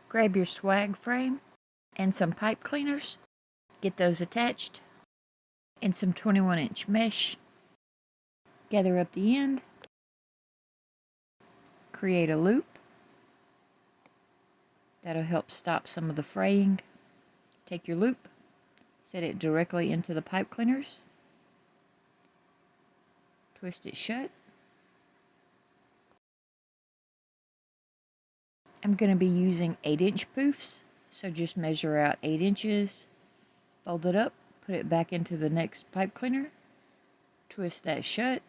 Grab your swag frame and some pipe cleaners. Get those attached. And some 21-inch mesh. Gather up the end. Create a loop. That'll help stop some of the fraying. Take your loop. Set it directly into the pipe cleaners. Twist it shut. I'm going to be using 8-inch poufs, so just measure out 8 inches, fold it up, put it back into the next pipe cleaner, twist that shut,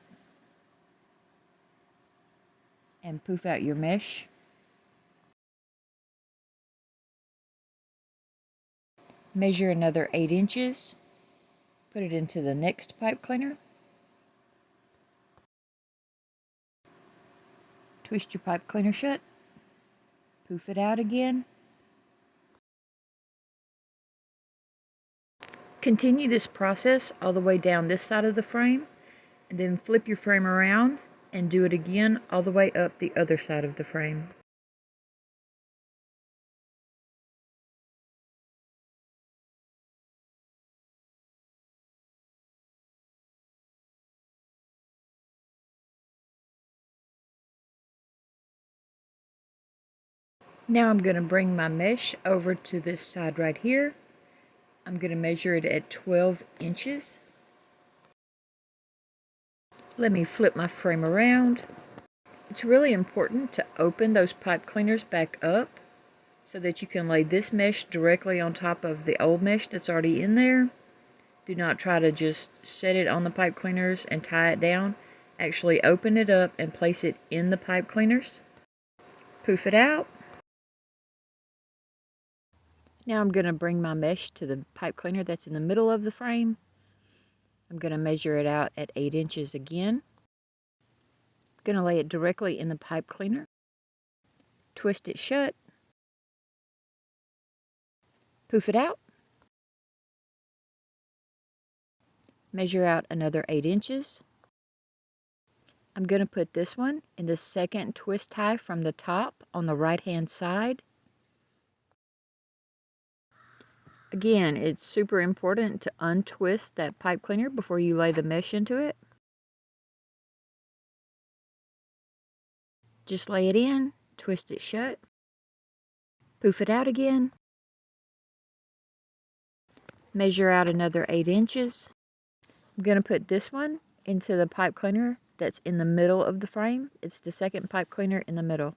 and poof out your mesh. Measure another 8 inches, put it into the next pipe cleaner, twist your pipe cleaner shut, poof it out again. Continue this process all the way down this side of the frame, and then flip your frame around and do it again all the way up the other side of the frame. Now I'm going to bring my mesh over to this side right here. I'm going to measure it at 12 inches. Let me flip my frame around. It's really important to open those pipe cleaners back up so that you can lay this mesh directly on top of the old mesh that's already in there. Do not try to just set it on the pipe cleaners and tie it down. Actually open it up and place it in the pipe cleaners. Poof it out. Now I'm going to bring my mesh to the pipe cleaner that's in the middle of the frame. I'm going to measure it out at 8 inches again. I'm going to lay it directly in the pipe cleaner. Twist it shut. Poof it out. Measure out another 8 inches. I'm going to put this one in the second twist tie from the top on the right hand side. Again, it's super important to untwist that pipe cleaner before you lay the mesh into it. Just lay it in, twist it shut, poof it out again. Measure out another 8 inches. I'm going to put this one into the pipe cleaner that's in the middle of the frame. It's the second pipe cleaner in the middle.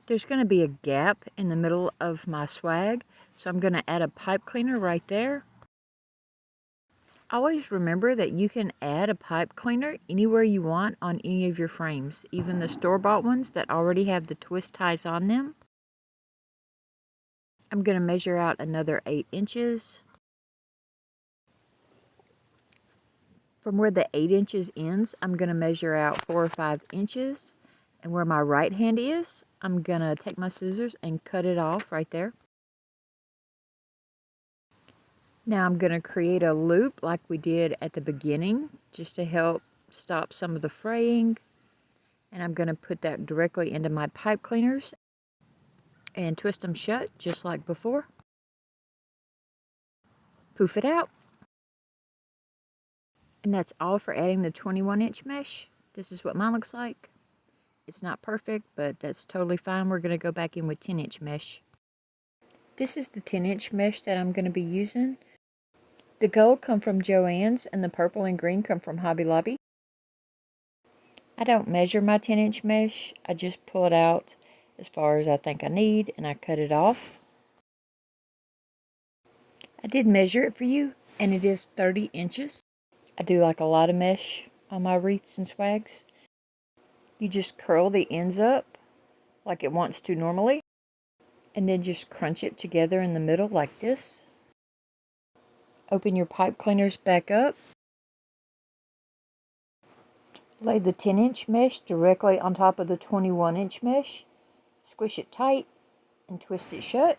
There's going to be a gap in the middle of my swag, so I'm going to add a pipe cleaner right there. Always remember that you can add a pipe cleaner anywhere you want on any of your frames, even the store-bought ones that already have the twist ties on them. I'm going to measure out another 8 inches. From where the 8 inches ends, I'm going to measure out 4 or 5 inches. And where my right hand is, I'm going to take my scissors and cut it off right there. Now I'm going to create a loop like we did at the beginning, just to help stop some of the fraying. And I'm going to put that directly into my pipe cleaners and twist them shut just like before. Poof it out. And that's all for adding the 21-inch mesh. This is what mine looks like. It's not perfect, but that's totally fine. We're going to go back in with 10-inch mesh. This is the 10-inch mesh that I'm going to be using. The gold come from Joann's and the purple and green come from Hobby Lobby. I don't measure my 10-inch mesh. I just pull it out as far as I think I need and I cut it off. I did measure it for you and it is 30 inches. I do like a lot of mesh on my wreaths and swags. You just curl the ends up like it wants to normally, and then just crunch it together in the middle like this. Open your pipe cleaners back up. Lay the 10-inch mesh directly on top of the 21-inch mesh. Squish it tight and twist it shut.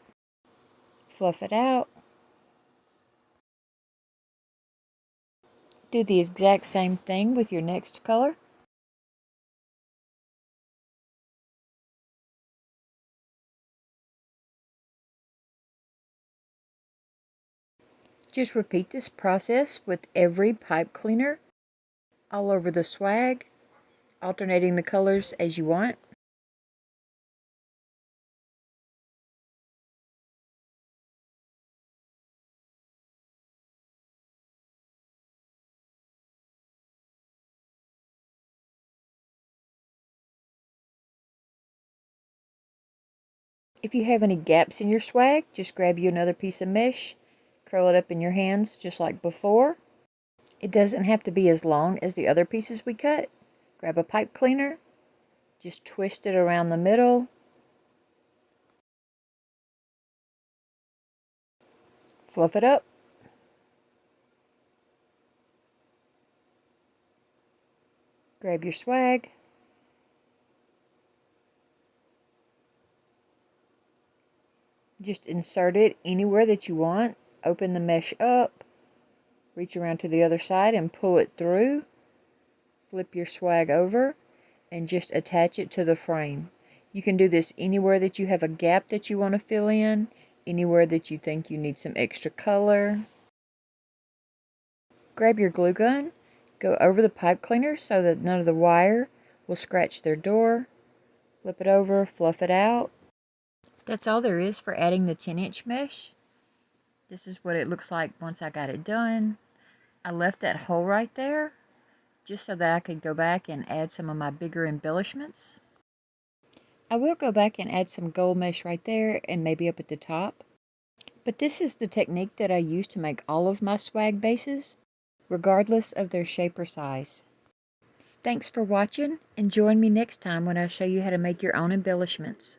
Fluff it out. Do the exact same thing with your next color. Just repeat this process with every pipe cleaner all over the swag, alternating the colors as you want. If you have any gaps in your swag, just grab you another piece of mesh, curl it up in your hands just like before. It doesn't have to be as long as the other pieces we cut. Grab a pipe cleaner, just twist it around the middle, fluff it up, grab your swag, just insert it anywhere that you want, open the mesh up, reach around to the other side and pull it through, flip your swag over, and just attach it to the frame. You can do this anywhere that you have a gap that you want to fill in, anywhere that you think you need some extra color. Grab your glue gun, go over the pipe cleaner so that none of the wire will scratch their door, flip it over, fluff it out. That's all there is for adding the 10-inch mesh. This is what it looks like once I got it done. I left that hole right there just so that I could go back and add some of my bigger embellishments. I will go back and add some gold mesh right there and maybe up at the top. But this is the technique that I use to make all of my swag bases, regardless of their shape or size. Thanks for watching, and join me next time when I show you how to make your own embellishments.